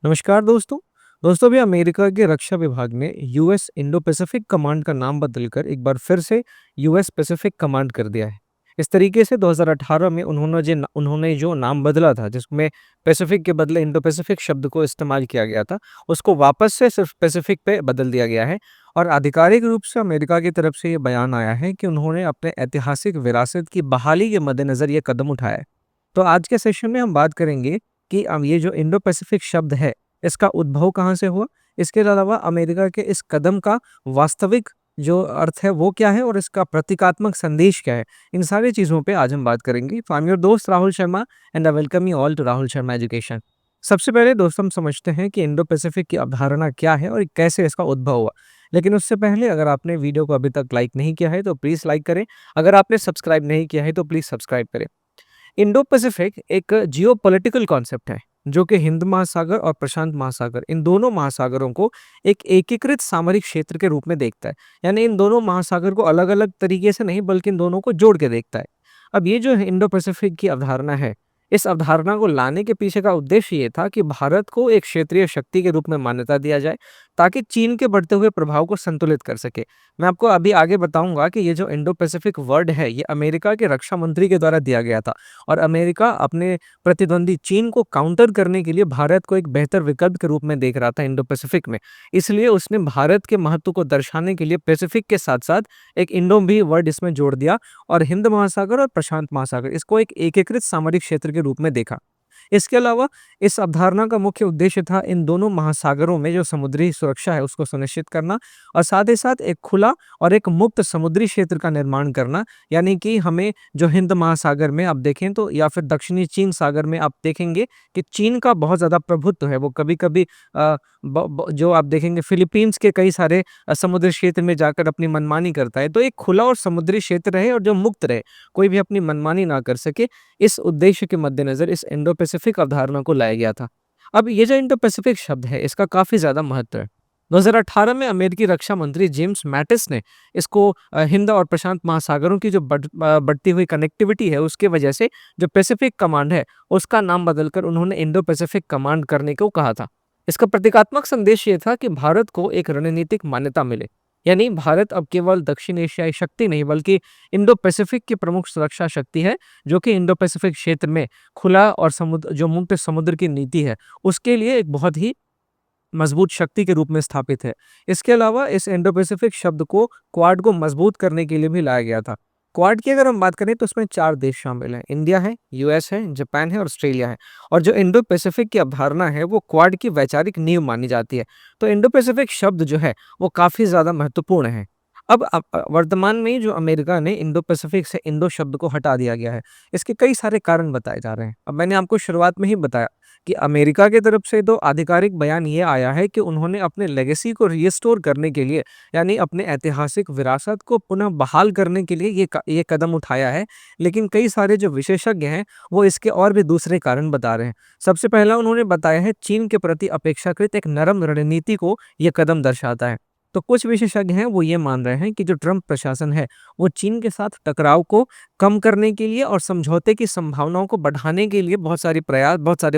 नमस्कार दोस्तों। दोस्तों अभी अमेरिका के रक्षा विभाग ने यूएस इंडो पैसिफिक कमांड का नाम बदलकर एक बार फिर से यूएस पैसिफिक कमांड कर दिया है। इस तरीके से 2018 में उन्होंने जो नाम बदला था, जिसमें पैसिफिक के बदले इंडो पैसिफिक शब्द को इस्तेमाल किया गया था, उसको वापस से सिर्फ पैसिफिक पे बदल दिया गया है। और आधिकारिक रूप से अमेरिका की तरफ से ये बयान आया है कि उन्होंने अपने ऐतिहासिक विरासत की बहाली के मद्देनजर ये कदम उठाया है। तो आज के सेशन में हम बात करेंगे कि ये जो इंडो पैसिफिक शब्द है, इसका उद्भव कहाँ से हुआ? इसके अलावा अमेरिका के इस कदम का वास्तविक जो अर्थ है वो क्या है और इसका प्रतीकात्मक संदेश क्या है? इन सारी चीज़ों पे आज हम बात करेंगे। तो आई एम योर दोस्त Rahul Sharma and I welcome you all to Rahul Sharma education. सबसे पहले दोस्तों हम समझते हैं कि इंडो पैसिफिक की अवधारणा क्या है और कैसे इसका उद्भव हुआ। लेकिन उससे पहले अगर आपने वीडियो को अभी तक लाइक नहीं किया है तो प्लीज़ लाइक करें। अगर आपने सब्सक्राइब नहीं किया है तो प्लीज़ सब्सक्राइब करें। इंडो पैसिफिक एक जियोपॉलिटिकल कॉन्सेप्ट है जो कि हिंद महासागर और प्रशांत महासागर, इन दोनों महासागरों को एक एकीकृत सामरिक क्षेत्र के रूप में देखता है। यानी इन दोनों महासागर को अलग अलग तरीके से नहीं, बल्कि इन दोनों को जोड़ के देखता है। अब ये जो इंडो पैसिफिक की अवधारणा है, इस अवधारणा को लाने के पीछे का उद्देश्य ये था कि भारत को एक क्षेत्रीय शक्ति के रूप में मान्यता दिया जाए, ताकि चीन के बढ़ते हुए प्रभाव को संतुलित कर सके। मैं आपको अभी आगे बताऊंगा कि ये जो इंडो पैसिफिक वर्ड है, ये अमेरिका के रक्षा मंत्री के द्वारा दिया गया था। और अमेरिका अपने प्रतिद्वंदी चीन को काउंटर करने के लिए भारत को एक बेहतर विकल्प के रूप में देख रहा था इंडो पैसिफिक में। इसलिए उसने भारत के महत्व को दर्शाने के लिए पैसिफिक के साथ साथ एक इंडो भी वर्ड इसमें जोड़ दिया और हिंद महासागर और प्रशांत महासागर, इसको एक एकीकृत सामरिक क्षेत्र के रूप में देखा। इसके अलावा इस अवधारणा का मुख्य उद्देश्य था इन दोनों महासागरों में जो समुद्री सुरक्षा है उसको सुनिश्चित करना, और साथ ही साथ एक खुला और एक मुक्त समुद्री क्षेत्र का निर्माण करना। यानी कि हमें जो हिंद महासागर में आप देखें तो, या फिर दक्षिणी चीन सागर में आप देखेंगे कि चीन का बहुत ज़्यादा प्रभुत्व है। वो कभी कभी जो आप देखेंगे फिलीपींस के कई सारे समुद्री क्षेत्र में जाकर अपनी मनमानी करता है। तो एक खुला और समुद्री क्षेत्र रहे और जो मुक्त रहे, कोई भी अपनी मनमानी ना कर सके, इस उद्देश्य के मद्देनज़र इस इंडो पैसिफिक अवधारणा को लाया गया था। अब ये जो इंडो पैसिफिक शब्द है, इसका काफ़ी ज़्यादा महत्व है। 2018 में अमेरिकी रक्षा मंत्री जेम्स मैटिस ने इसको हिंद और प्रशांत महासागरों की जो बढ़ती हुई कनेक्टिविटी है, उसकी वजह से जो पैसिफिक कमांड है, उसका नाम बदलकर उन्होंने इंडो पैसिफिक कमांड करने को कहा था। इसका प्रतीकात्मक संदेश ये था कि भारत को एक रणनीतिक मान्यता मिले। यानी भारत अब केवल दक्षिण एशियाई शक्ति नहीं, बल्कि इंडो पैसिफिक की प्रमुख सुरक्षा शक्ति है, जो कि इंडो पैसिफिक क्षेत्र में खुला और समुद्र जो मुक्त समुद्र की नीति है, उसके लिए एक बहुत ही मजबूत शक्ति के रूप में स्थापित है। इसके अलावा इस इंडो पैसिफिक शब्द को क्वाड को मजबूत करने के लिए भी लाया गया था। क्वाड की अगर हम बात करें तो इसमें 4 देश शामिल हैं। इंडिया है, यूएस है, जापान है और ऑस्ट्रेलिया है। और जो इंडो पैसिफिक की अवधारणा है, वो क्वाड की वैचारिक नींव मानी जाती है। तो इंडो पैसिफिक शब्द जो है, वो काफ़ी ज़्यादा महत्वपूर्ण है। अब वर्तमान में जो अमेरिका ने इंडो पैसिफिक से इंडो शब्द को हटा दिया गया है, इसके कई सारे कारण बताए जा रहे हैं। अब मैंने आपको शुरुआत में ही बताया कि अमेरिका की तरफ से तो आधिकारिक बयान ये आया है कि उन्होंने अपने लेगेसी को रीस्टोर करने के लिए, यानी अपने ऐतिहासिक विरासत को पुनः बहाल करने के लिए ये कदम उठाया है। लेकिन कई सारे जो विशेषज्ञ हैं, वो इसके और भी दूसरे कारण बता रहे हैं। सबसे पहला उन्होंने बताया है, चीन के प्रति अपेक्षाकृत एक नरम रणनीति को ये कदम दर्शाता है। तो कुछ विशेषज्ञ हैं वो ये मान रहे हैं कि जो ट्रंप प्रशासन है, वो चीन के साथ टकराव को कम करने के लिए और समझौते की संभावनाओं को बढ़ाने के लिए बहुत सारे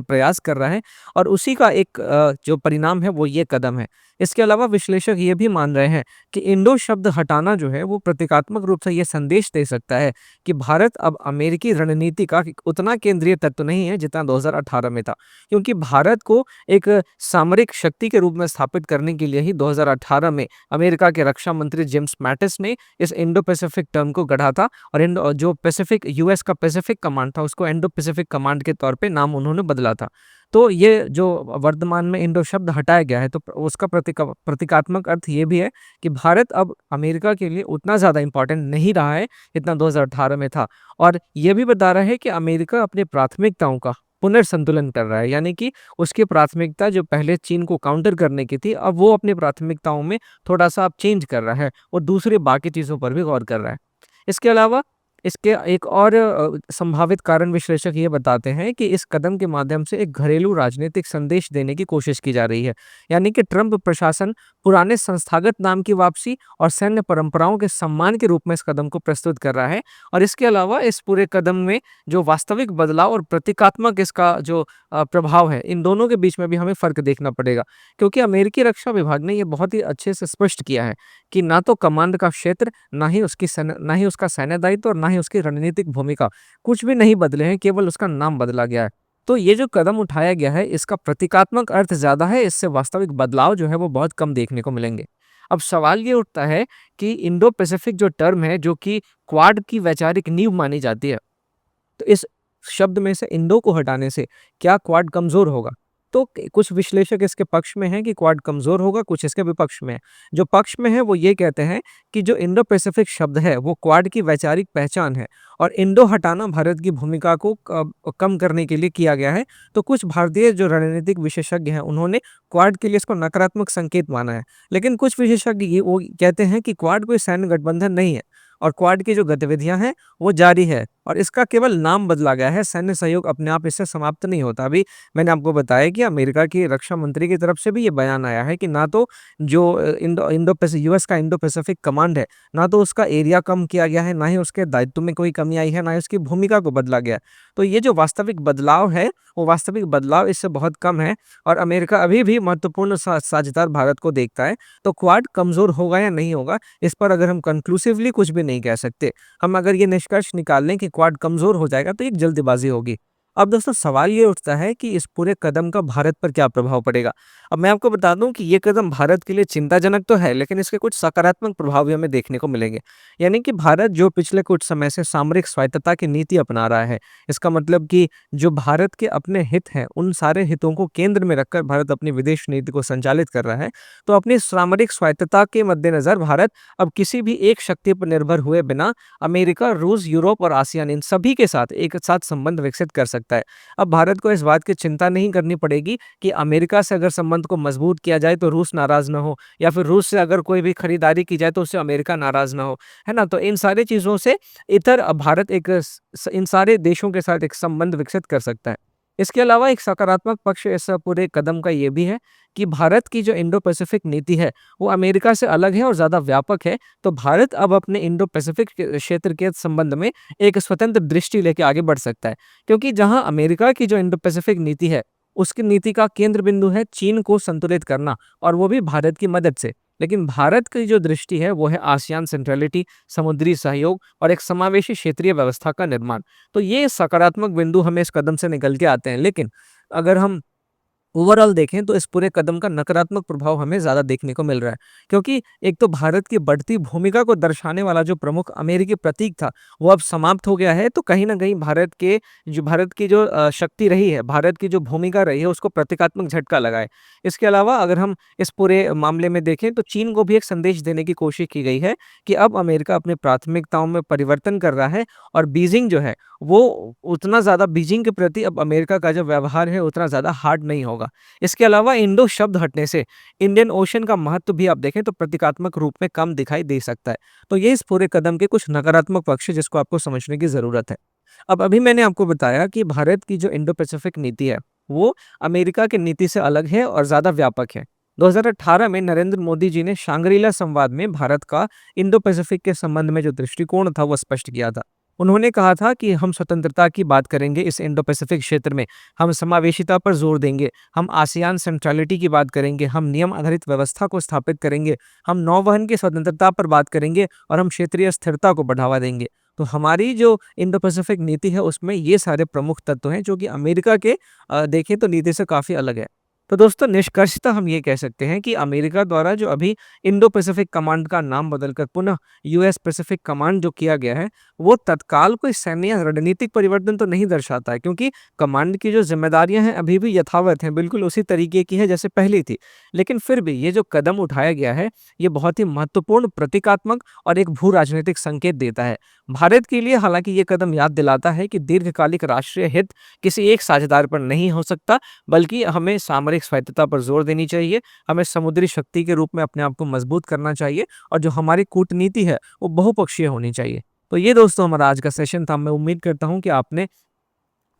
प्रयास कर रहा है, और उसी का एक जो परिणाम है वो ये कदम है। इसके अलावा विश्लेषक ये भी मान रहे हैं कि इंडो शब्द हटाना जो है, वो प्रतीकात्मक रूप से ये संदेश दे सकता है कि भारत अब अमेरिकी रणनीति का उतना केंद्रीय तत्व नहीं है जितना 2018 में था। क्योंकि भारत को एक सामरिक शक्ति के रूप में स्थापित करने के लिए ही 2018 में अमेरिका के रक्षा मंत्री जेम्स मैटिस ने इस इंडो पैसिफिक टर्म को गढ़ा था। और इंडो जो पैसिफिक यूएस का पैसिफिक कमांड था, उसको इंडो पैसिफिक कमांड के तौर पे नाम उन्होंने बदला था। तो ये जो वर्तमान में इंडो शब्द हटाया गया है, तो उसका प्रतीकात्मक अर्थ ये भी है कि भारत अब अमेरिका के लिए उतना ज़्यादा इम्पोर्टेंट नहीं रहा है जितना 2018 में था। और ये भी बता रहा है कि अमेरिका अपनी प्राथमिकताओं का पुनर्संतुलन कर रहा है। यानी कि उसकी प्राथमिकता जो पहले चीन को काउंटर करने की थी, अब वो अपनी प्राथमिकताओं में थोड़ा-सा अब चेंज कर रहा है और दूसरी बाकी चीज़ों पर भी गौर कर रहा है। इसके अलावा इसके एक और संभावित कारण विश्लेषक ये बताते हैं कि इस कदम के माध्यम से एक घरेलू राजनीतिक संदेश देने की कोशिश की जा रही है। यानी कि ट्रंप प्रशासन पुराने संस्थागत नाम की वापसी और सैन्य परंपराओं के सम्मान के रूप में इस कदम को प्रस्तुत कर रहा है। और इसके अलावा इस पूरे कदम में जो वास्तविक बदलाव और प्रतीकात्मक इसका जो प्रभाव है, इन दोनों के बीच में भी हमें फ़र्क देखना पड़ेगा। क्योंकि अमेरिकी रक्षा विभाग ने ये बहुत ही अच्छे से स्पष्ट किया है कि ना तो कमांड का क्षेत्र, ना ही उसका सैन्य दायित्व और ना ही उसकी रणनीतिक भूमिका, कुछ भी नहीं बदले हैं, केवल उसका नाम बदला गया है। तो ये जो कदम उठाया गया है, इसका प्रतीकात्मक अर्थ ज़्यादा है, इससे वास्तविक बदलाव जो है वो बहुत कम देखने को मिलेंगे। अब सवाल ये उठता है कि इंडो पैसिफिक जो टर्म है, जो कि क्वाड की वैचारिक नींव मानी जाती है, तो इस शब्द में से इंडो को हटाने से क्या क्वाड कमज़ोर होगा? तो कुछ विश्लेषक इसके पक्ष में हैं कि क्वाड कमज़ोर होगा, कुछ इसके विपक्ष में हैं। जो पक्ष में है वो ये कहते हैं कि जो इंडो पैसिफिक शब्द है वो क्वाड की वैचारिक पहचान है और इंडो हटाना भारत की भूमिका को कम करने के लिए किया गया है। तो कुछ भारतीय जो रणनीतिक विशेषज्ञ हैं उन्होंने क्वाड के लिए इसको नकारात्मक संकेत माना है। लेकिन कुछ विशेषज्ञ ये वो कहते हैं कि क्वाड कोई सैन्य गठबंधन नहीं है और क्वाड की जो गतिविधियां हैं वो जारी है और इसका केवल नाम बदला गया है। सैन्य सहयोग अपने आप इससे समाप्त नहीं होता। अभी मैंने आपको बताया कि अमेरिका की रक्षा मंत्री की तरफ से भी ये बयान आया है कि ना तो जो यूएस का इंडो पैसिफिक कमांड है, ना तो उसका एरिया कम किया गया है, ना ही उसके दायित्व में कोई कमी आई है, ना ही उसकी भूमिका को बदला गया है। तो ये जो वास्तविक बदलाव है, वो वास्तविक बदलाव इससे बहुत कम है और अमेरिका अभी भी महत्वपूर्ण साझेदार भारत को देखता है। तो क्वाड कमज़ोर होगा या नहीं होगा, इस पर अगर हम कंक्लूसिवली कुछ भी नहीं कह सकते। हम अगर ये निष्कर्ष निकाल लें कि क्वाड कमज़ोर हो जाएगा तो एक जल्दबाज़ी होगी। अब दोस्तों सवाल ये उठता है कि इस पूरे कदम का भारत पर क्या प्रभाव पड़ेगा? अब मैं आपको बता दूं कि ये कदम भारत के लिए चिंताजनक तो है, लेकिन इसके कुछ सकारात्मक प्रभाव भी हमें देखने को मिलेंगे। यानी कि भारत जो पिछले कुछ समय से सामरिक स्वायत्तता की नीति अपना रहा है, इसका मतलब कि जो भारत के अपने हित हैं, उन सारे हितों को केंद्र में रखकर भारत अपनी विदेश नीति को संचालित कर रहा है। तो अपनी सामरिक स्वायत्तता के मद्देनज़र भारत अब किसी भी एक शक्ति पर निर्भर हुए बिना अमेरिका, रूस, यूरोप और आसियान इन सभी के साथ एक साथ संबंध विकसित कर सकता है। अब भारत को इस बात की चिंता नहीं करनी पड़ेगी कि अमेरिका से अगर संबंध को मजबूत किया जाए तो रूस नाराज़ ना हो, या फिर रूस से अगर कोई भी खरीदारी की जाए तो उससे अमेरिका नाराज़ ना हो, है ना? तो इन सारी चीज़ों से इतर भारत एक इन सारे देशों के साथ एक संबंध विकसित कर सकता है। इसके अलावा एक सकारात्मक पक्ष इस पूरे कदम का ये भी है कि भारत की जो इंडो पैसिफिक नीति है, वो अमेरिका से अलग है और ज़्यादा व्यापक है। तो भारत अब अपने इंडो पैसिफिक के क्षेत्र के संबंध में एक स्वतंत्र दृष्टि लेके आगे बढ़ सकता है। क्योंकि जहाँ अमेरिका की जो इंडो पैसिफिक नीति है, उसकी नीति का केंद्र बिंदु है चीन को संतुलित करना और वो भी भारत की मदद से। लेकिन भारत की जो दृष्टि है वो है आसियान सेंट्रलिटी, समुद्री सहयोग और एक समावेशी क्षेत्रीय व्यवस्था का निर्माण। तो ये सकारात्मक बिंदु हमें इस कदम से निकल के आते हैं। लेकिन अगर हम ओवरऑल देखें तो इस पूरे कदम का नकारात्मक प्रभाव हमें ज़्यादा देखने को मिल रहा है। क्योंकि एक तो भारत की बढ़ती भूमिका को दर्शाने वाला जो प्रमुख अमेरिकी प्रतीक था, वो अब समाप्त हो गया है। तो कहीं न कहीं भारत की जो शक्ति रही है, भारत की जो भूमिका रही है, उसको प्रतीकात्मक झटका लगा है। इसके अलावा अगर हम इस पूरे मामले में देखें तो चीन को भी एक संदेश देने की कोशिश की गई है कि अब अमेरिका अपनी प्राथमिकताओं में परिवर्तन कर रहा है और बीजिंग जो है, वो उतना ज़्यादा बीजिंग के प्रति अब अमेरिका का जो व्यवहार है, उतना ज़्यादा हार्ड नहीं होगा। इसके अलावा इंडो शब्द हटने से इंडियन ओशन का महत्व भी आप देखें तो प्रतीकात्मक रूप में कम दिखाई दे सकता है। तो ये इस पूरे कदम के कुछ नकारात्मक पक्ष है जिसको आपको समझने की ज़रूरत है। अब अभी मैंने आपको बताया कि भारत की जो इंडो पैसिफिक नीति है, वो अमेरिका की नीति से अलग है और ज़्यादा व्यापक है। 2018 में नरेंद्र मोदी जी ने शांग्रीला संवाद में भारत का इंडो पैसिफिक के संबंध में जो दृष्टिकोण था वो स्पष्ट किया था। उन्होंने कहा था कि हम स्वतंत्रता की बात करेंगे इस इंडो पैसिफिक क्षेत्र में, हम समावेशिता पर जोर देंगे, हम आसियान सेंट्रलिटी की बात करेंगे, हम नियम आधारित व्यवस्था को स्थापित करेंगे, हम नौवहन की स्वतंत्रता पर बात करेंगे और हम क्षेत्रीय स्थिरता को बढ़ावा देंगे। तो हमारी जो इंडो पैसिफिक नीति है उसमें ये सारे प्रमुख तत्व हैं जो कि अमेरिका के देखें तो नीति से काफ़ी अलग है। तो दोस्तों निष्कर्षतः हम ये कह सकते हैं कि अमेरिका द्वारा जो अभी इंडो पैसिफिक कमांड का नाम बदलकर पुनः यूएस पैसिफिक कमांड जो किया गया है, वो तत्काल कोई सैन्य या रणनीतिक परिवर्तन तो नहीं दर्शाता है, क्योंकि कमांड की जो जिम्मेदारियां हैं अभी भी यथावत हैं, बिल्कुल उसी तरीके की है जैसे पहली थी। लेकिन फिर भी ये जो कदम उठाया गया है, ये बहुत ही महत्वपूर्ण प्रतीकात्मक और एक भू राजनीतिक संकेत देता है भारत के लिए। हालांकि ये कदम याद दिलाता है कि दीर्घकालिक राष्ट्रीय हित किसी एक साझेदार पर नहीं हो सकता, बल्कि हमें सामरिक स्वायत्तता पर जोर देनी चाहिए, हमें समुद्री शक्ति के रूप में अपने आप को मजबूत करना चाहिए और जो हमारी कूटनीति है वो बहुपक्षीय होनी चाहिए। तो ये दोस्तों हमारा आज का सेशन था। मैं उम्मीद करता हूँ कि आपने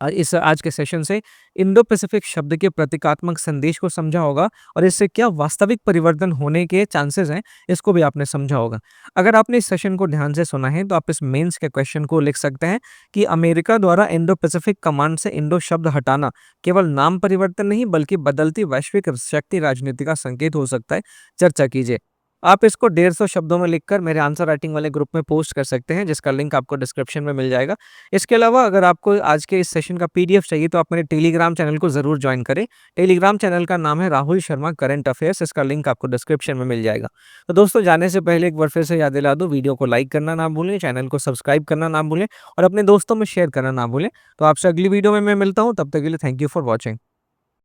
इस आज के सेशन से इंडो पैसिफिक शब्द के प्रतीकात्मक संदेश को समझा होगा और इससे क्या वास्तविक परिवर्तन होने के चांसेस हैं, इसको भी आपने समझा होगा। अगर आपने इस सेशन को ध्यान से सुना है तो आप इस मेंस के क्वेश्चन को लिख सकते हैं कि अमेरिका द्वारा इंडो पैसिफिक कमांड से इंडो शब्द हटाना केवल नाम परिवर्तन नहीं बल्कि बदलती वैश्विक शक्ति राजनीति का संकेत हो सकता है। चर्चा कीजिए। आप इसको 150 शब्दों में लिखकर मेरे आंसर राइटिंग वाले ग्रुप में पोस्ट कर सकते हैं, जिसका लिंक आपको डिस्क्रिप्शन में मिल जाएगा। इसके अलावा अगर आपको आज के इस सेशन का पीडीएफ चाहिए तो आप मेरे टेलीग्राम चैनल को ज़रूर ज्वाइन करें। टेलीग्राम चैनल का नाम है राहुल शर्मा करंट अफेयर्स, इसका लिंक आपको डिस्क्रिप्शन में मिल जाएगा। तो दोस्तों जाने से पहले एक बार फिर से याद दिला दूँ, वीडियो को लाइक करना ना भूलें, चैनल को सब्सक्राइब करना ना भूलें और अपने दोस्तों में शेयर करना ना भूलें। तो आपसे अगली वीडियो में मैं मिलता हूँ, तब तक के लिए थैंक यू फॉर वॉचिंग।